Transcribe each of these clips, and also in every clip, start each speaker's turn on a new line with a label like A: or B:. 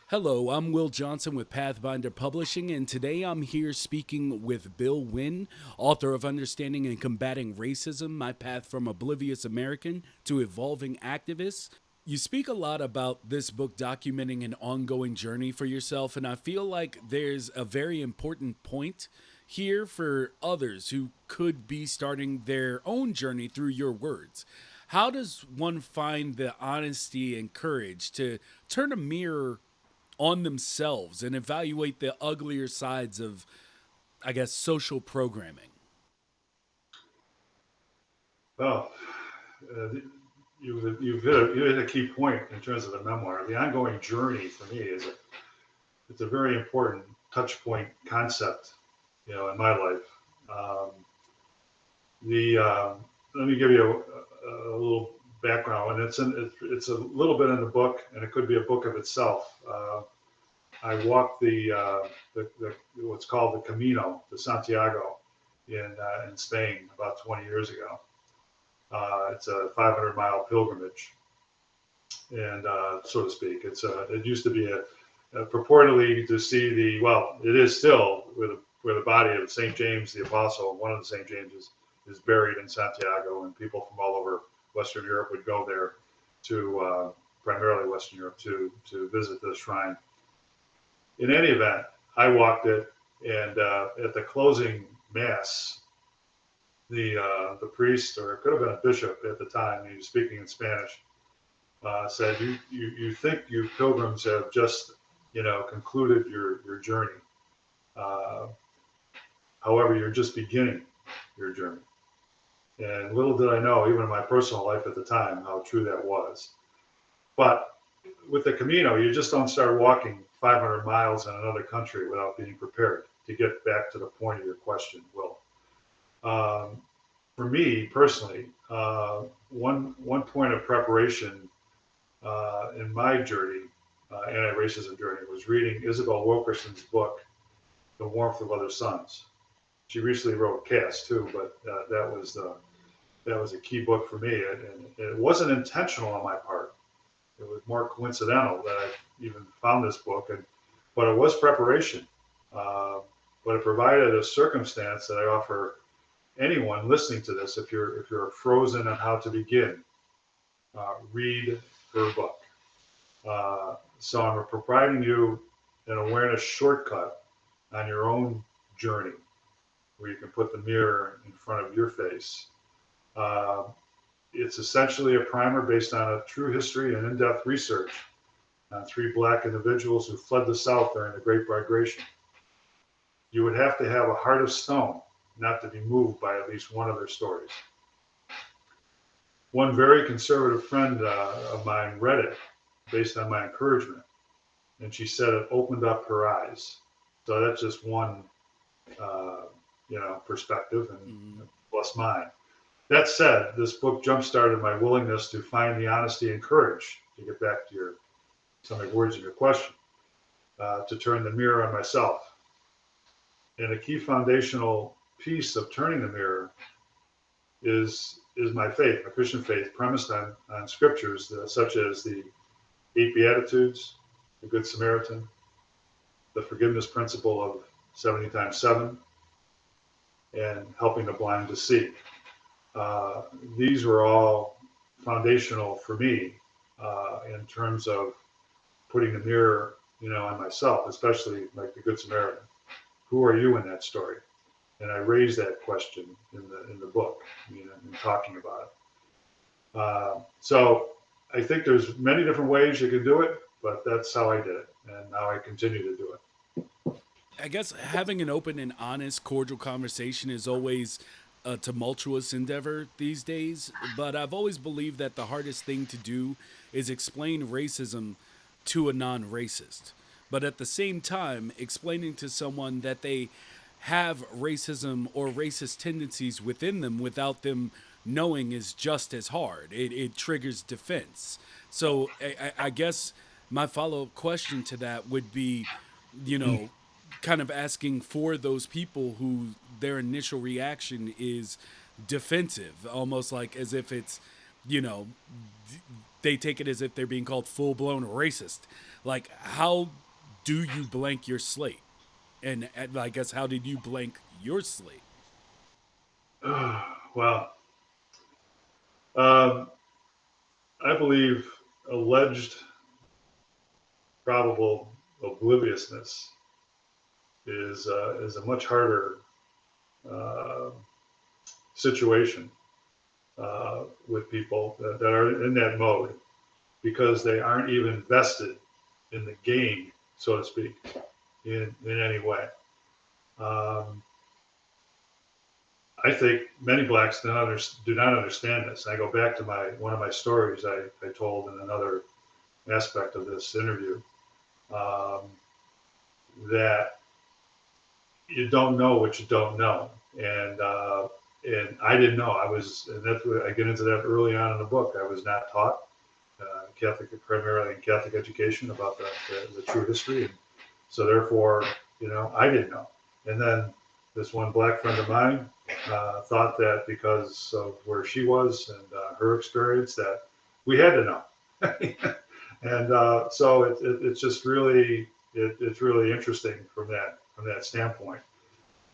A: Hello, I'm Will Johnson with Pathbinder Publishing, and today I'm here speaking with Bill Wynne, author of Understanding and Combating Racism: My Path from Oblivious American to Evolving Activist. You speak a lot about this book documenting an ongoing journey for yourself, and I feel like there's a very important point here for others who could be starting their own journey through your words. How does one find the honesty and courage to turn a mirror on themselves and evaluate the uglier sides of, I guess, social programming?
B: Well, uh, you've hit a key point in terms of the memoir. The ongoing journey for me it's a very important touch point concept, in my life. Um, the Let me give you a little background, and it's a little bit in the book, and it could be a book of itself. I walked the what's called the Camino de Santiago in Spain about 20 years ago. It's a 500-mile pilgrimage, and so to speak. It used to be a purportedly to see it is still where the body of Saint James the Apostle, one of the Saint Jameses, is buried in Santiago, and people from all over Western Europe would go there to primarily Western Europe to visit the shrine. In any event, I walked it, and at the closing mass, the priest, or it could have been a bishop at the time, he was speaking in Spanish, said, you think you pilgrims have just, concluded your journey. Uh, However, you're just beginning your journey. And little did I know, even in my personal life at the time, how true that was. But with the Camino, you just don't start walking 500 miles in another country without being prepared, to get back to the point of your question, Will. Um, for me personally, one point of preparation in my journey, anti-racism journey, was reading Isabel Wilkerson's book, The Warmth of Other Suns. She recently wrote Caste too, but that was a key book for me, and it wasn't intentional on my part. It was more coincidental that I even found this book, but it was preparation. Uh, but it provided a circumstance that I offer anyone listening to this. If you're frozen on how to begin, read her book. So I'm providing you an awareness shortcut on your own journey, where you can put the mirror in front of your face. Uh, it's essentially a primer based on a true history and in-depth research on three black individuals who fled the South during the Great Migration. You would have to have a heart of stone not to be moved by at least one of their stories. One very conservative friend of mine read it based on my encouragement, and she said it opened up her eyes. So that's just one, uh, perspective, and
A: Mm.
B: plus mine. That said, this book jump-started my willingness to find the honesty and courage, to get back to some of the words in your question, to turn the mirror on myself. And a key foundational piece of turning the mirror is my faith, my Christian faith, premised on scriptures such as the eight Beatitudes, the Good Samaritan, the forgiveness principle of 70 times 7, and helping the blind to see. These were all foundational for me in terms of putting the mirror, on myself, especially like the Good Samaritan. Who are you in that story? And I raised that question in the book, in talking about it. So I think there's many different ways you can do it, but that's how I did it, and now I continue to do it.
A: I guess having an open and honest, cordial conversation is always a tumultuous endeavor these days, but I've always believed that the hardest thing to do is explain racism to a non racist. But at the same time, explaining to someone that they have racism or racist tendencies within them without them knowing is just as hard. It triggers defense. So I guess my follow up question to that would be, you know, kind of asking for those people who their initial reaction is defensive, almost like as if it's you know, they take it as if they're being called full blown racist. Like, how do you blank your slate? And I guess, how did you blank your slate?
B: Well, um, I believe alleged probable obliviousness is a much harder uh, situation with people that are in that mode because they aren't even vested in the game, so to speak, in any way. Um, I think many blacks do not understand this. I go back to one of my stories I told in another aspect of this interview, um, that you don't know what you don't know, and I didn't know. And that's what I get into that early on in the book. I was not taught Catholic, primarily in Catholic education, about the true history, and so therefore, I didn't know. And then this one black friend of mine thought that because of where she was and her experience, that we had to know. And so it's just really it's really interesting from that standpoint.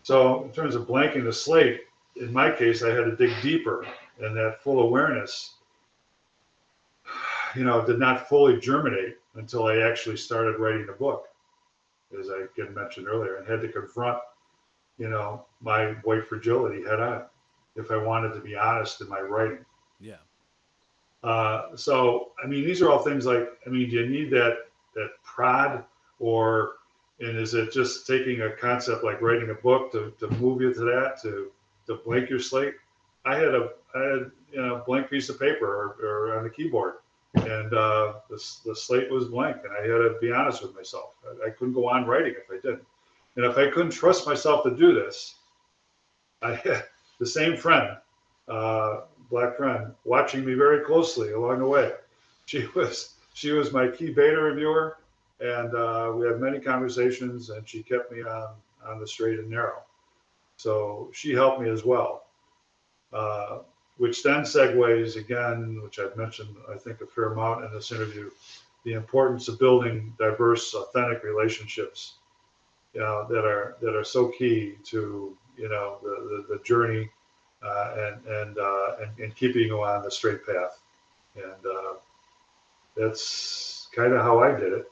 B: So in terms of blanking the slate, in my case, I had to dig deeper, and that full awareness, did not fully germinate until I actually started writing the book, as I mentioned earlier, and had to confront, my white fragility head on if I wanted to be honest in my writing.
A: Yeah.
B: So, I mean, these are all things like, I mean, do you need that prod, or, and is it just taking a concept like writing a book to move you to that, to blank your slate? I had, blank piece of paper or on the keyboard, and the slate was blank, and I had to be honest with myself. I couldn't go on writing if I didn't. And if I couldn't trust myself to do this, I had the same friend, black friend, watching me very closely along the way. She was my key beta reviewer, and we had many conversations, and she kept me on the straight and narrow. So she helped me as well, uh, which then segues again, which I've mentioned I think a fair amount in this interview, the importance of building diverse, authentic relationships, that are so key to the journey, and keeping you on the straight path. And that's kind of how I did it.